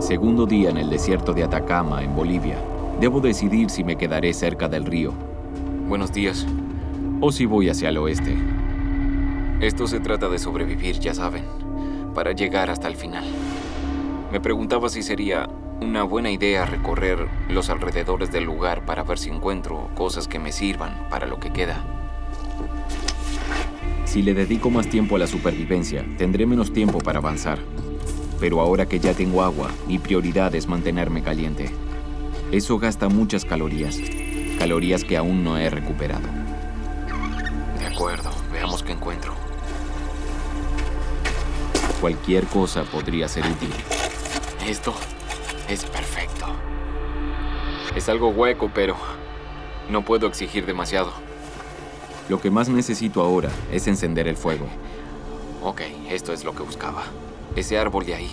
Segundo día en el desierto de Atacama, en Bolivia. Debo decidir si me quedaré cerca del río. Buenos días. O si voy hacia el oeste. Esto se trata de sobrevivir, ya saben, para llegar hasta el final. Me preguntaba si sería una buena idea recorrer los alrededores del lugar para ver si encuentro cosas que me sirvan para lo que queda. Si le dedico más tiempo a la supervivencia, tendré menos tiempo para avanzar. Pero ahora que ya tengo agua, mi prioridad es mantenerme caliente. Eso gasta muchas calorías. Calorías que aún no he recuperado. De acuerdo, veamos qué encuentro. Cualquier cosa podría ser útil. Esto es perfecto. Es algo hueco, pero no puedo exigir demasiado. Lo que más necesito ahora es encender el fuego. Ok, esto es lo que buscaba. Ese árbol de ahí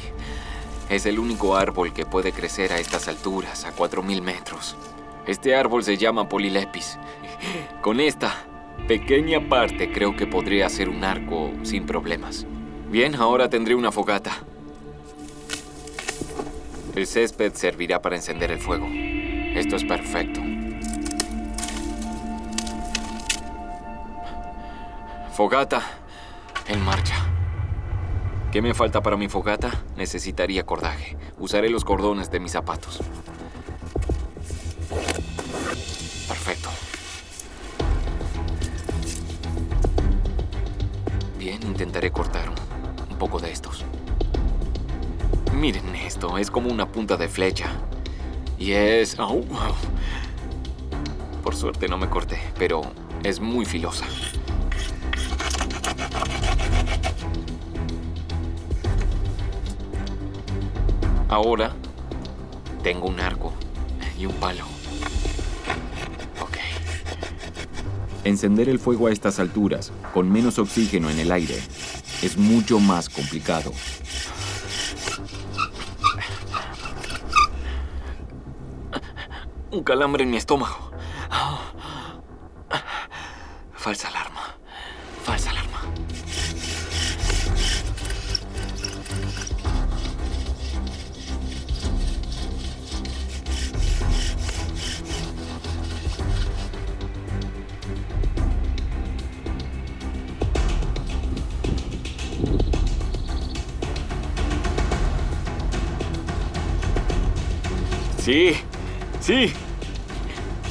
es el único árbol que puede crecer a estas alturas, a 4000 metros. Este árbol se llama Polylepis. Con esta pequeña parte creo que podría hacer un arco sin problemas. Bien, ahora tendré una fogata. El césped servirá para encender el fuego. Esto es perfecto. Fogata en marcha. ¿Qué me falta para mi fogata? Necesitaría cordaje. Usaré los cordones de mis zapatos. Perfecto. Bien, intentaré cortar un poco de estos. Miren esto, es como una punta de flecha. Y es... ¡Au! Por suerte no me corté, pero es muy filosa. Ahora tengo un arco y un palo. Ok. Encender el fuego a estas alturas, con menos oxígeno en el aire, es mucho más complicado. Un calambre en mi estómago. Falsa alarma. Falsa alarma. Sí. Sí.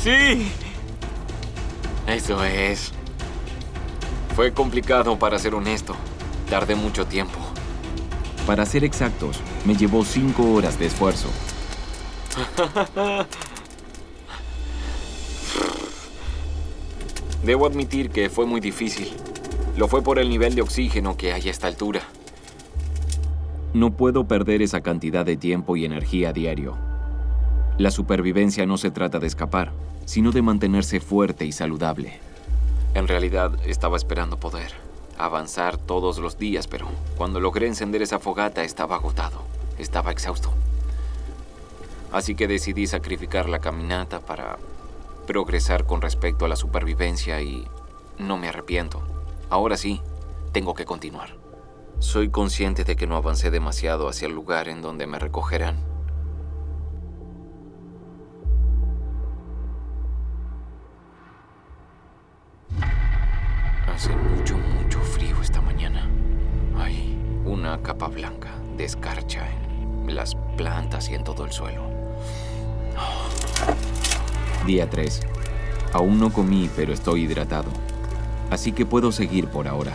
¡Sí! Eso es. Fue complicado, para ser honesto. Tardé mucho tiempo. Para ser exactos, me llevó 5 horas de esfuerzo. Debo admitir que fue muy difícil. Lo fue por el nivel de oxígeno que hay a esta altura. No puedo perder esa cantidad de tiempo y energía a diario. La supervivencia no se trata de escapar, sino de mantenerse fuerte y saludable. En realidad, estaba esperando poder avanzar todos los días, pero cuando logré encender esa fogata estaba agotado, estaba exhausto. Así que decidí sacrificar la caminata para progresar con respecto a la supervivencia y no me arrepiento. Ahora sí, tengo que continuar. Soy consciente de que no avancé demasiado hacia el lugar en donde me recogerán. Hace mucho frío esta mañana. Hay una capa blanca de escarcha en las plantas y en todo el suelo. Día 3. Aún no comí, pero estoy hidratado. Así que puedo seguir por ahora.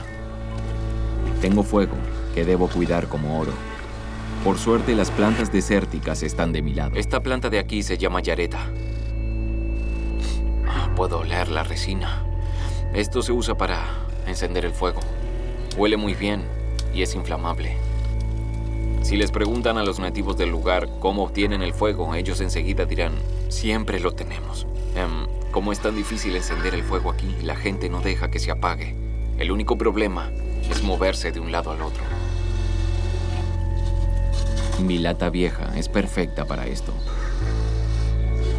Tengo fuego, que debo cuidar como oro. Por suerte, las plantas desérticas están de mi lado. Esta planta de aquí se llama yareta. Puedo oler la resina. Esto se usa para encender el fuego. Huele muy bien y es inflamable. Si les preguntan a los nativos del lugar cómo obtienen el fuego, ellos enseguida dirán, siempre lo tenemos. Como es tan difícil encender el fuego aquí, la gente no deja que se apague. El único problema es moverse de un lado al otro. Mi lata vieja es perfecta para esto.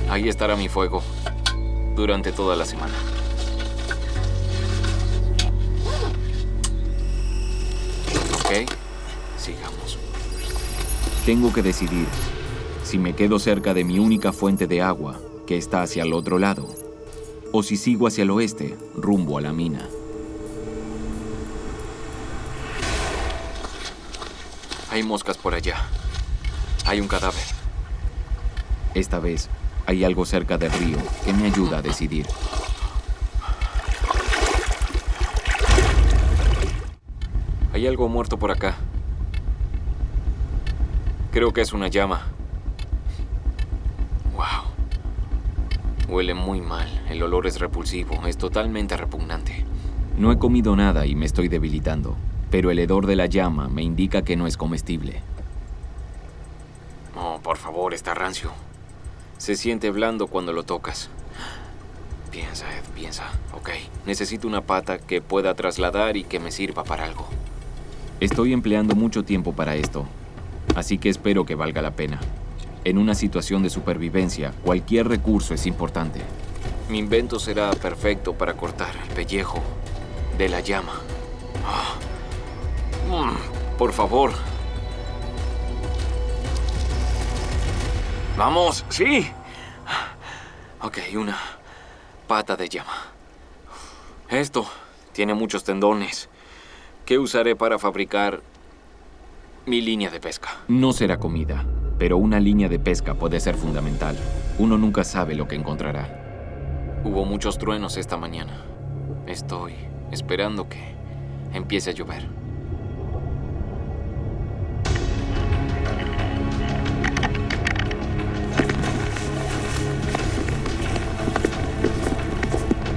Ahí estará mi fuego durante toda la semana. Ok, sigamos. Tengo que decidir si me quedo cerca de mi única fuente de agua, que está hacia el otro lado, o si sigo hacia el oeste, rumbo a la mina. Hay moscas por allá. Hay un cadáver. Esta vez, hay algo cerca del río que me ayuda a decidir. Hay algo muerto por acá. Creo que es una llama. Wow. Huele muy mal. El olor es repulsivo. Es totalmente repugnante. No he comido nada y me estoy debilitando, pero el hedor de la llama me indica que no es comestible. Oh, por favor, está rancio. Se siente blando cuando lo tocas. Piensa, Ed, piensa. Ok, necesito una pata que pueda trasladar y que me sirva para algo. Estoy empleando mucho tiempo para esto, así que espero que valga la pena. En una situación de supervivencia, cualquier recurso es importante. Mi invento será perfecto para cortar el pellejo de la llama. Por favor. ¡Vamos! ¡Sí! Ok, una pata de llama. Esto tiene muchos tendones. ¿Qué usaré para fabricar mi línea de pesca? No será comida, pero una línea de pesca puede ser fundamental. Uno nunca sabe lo que encontrará. Hubo muchos truenos esta mañana. Estoy esperando que empiece a llover.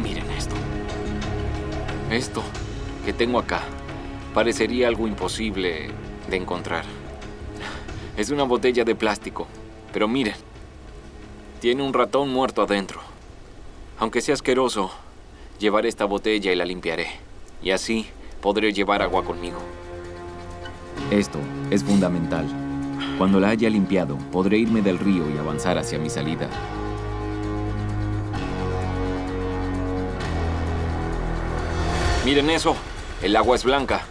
Miren esto. Esto que tengo acá parecería algo imposible de encontrar. Es una botella de plástico, pero miren, tiene un ratón muerto adentro. Aunque sea asqueroso, llevaré esta botella y la limpiaré. Y así podré llevar agua conmigo. Esto es fundamental. Cuando la haya limpiado, podré irme del río y avanzar hacia mi salida. Miren eso, el agua es blanca.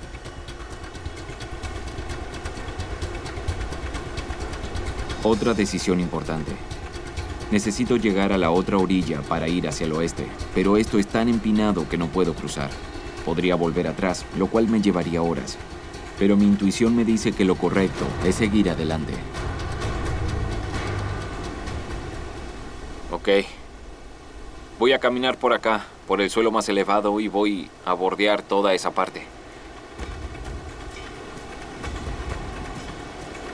Otra decisión importante. Necesito llegar a la otra orilla para ir hacia el oeste, pero esto es tan empinado que no puedo cruzar. Podría volver atrás, lo cual me llevaría horas. Pero mi intuición me dice que lo correcto es seguir adelante. Ok. Voy a caminar por acá, por el suelo más elevado, y voy a bordear toda esa parte.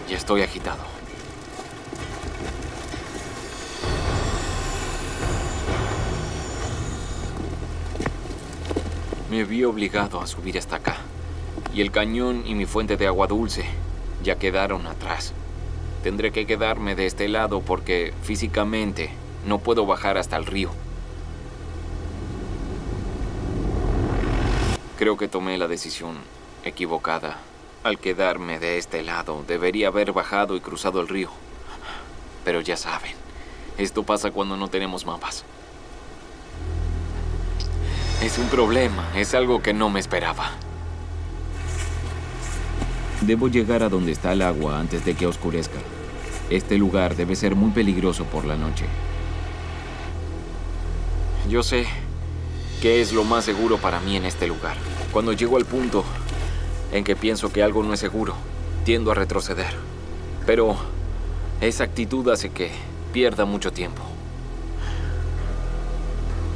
Ya estoy agitado. Me vi obligado a subir hasta acá. Y el cañón y mi fuente de agua dulce ya quedaron atrás. Tendré que quedarme de este lado porque físicamente no puedo bajar hasta el río. Creo que tomé la decisión equivocada. Al quedarme de este lado, debería haber bajado y cruzado el río. Pero ya saben, esto pasa cuando no tenemos mapas. Es un problema, es algo que no me esperaba. Debo llegar a donde está el agua antes de que oscurezca. Este lugar debe ser muy peligroso por la noche. Yo sé qué es lo más seguro para mí en este lugar. Cuando llego al punto en que pienso que algo no es seguro, tiendo a retroceder. Pero esa actitud hace que pierda mucho tiempo.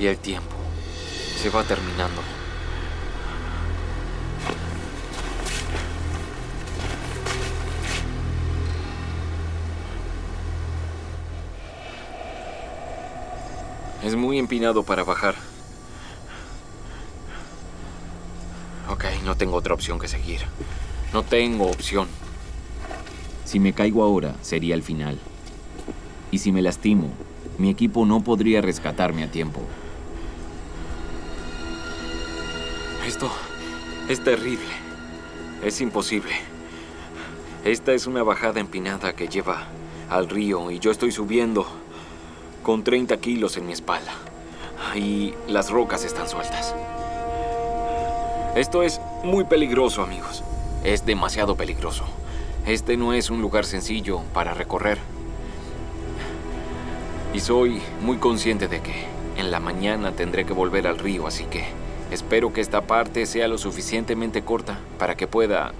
Y el tiempo se va terminando. Es muy empinado para bajar. Ok, no tengo otra opción que seguir. No tengo opción. Si me caigo ahora, sería el final. Y si me lastimo, mi equipo no podría rescatarme a tiempo. Esto es terrible. Es imposible. Esta es una bajada empinada que lleva al río y yo estoy subiendo con 30 kilos en mi espalda. Y las rocas están sueltas. Esto es muy peligroso, amigos. Es demasiado peligroso. Este no es un lugar sencillo para recorrer. Y soy muy consciente de que en la mañana tendré que volver al río, así que espero que esta parte sea lo suficientemente corta para que pueda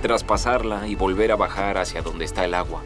traspasarla y volver a bajar hacia donde está el agua.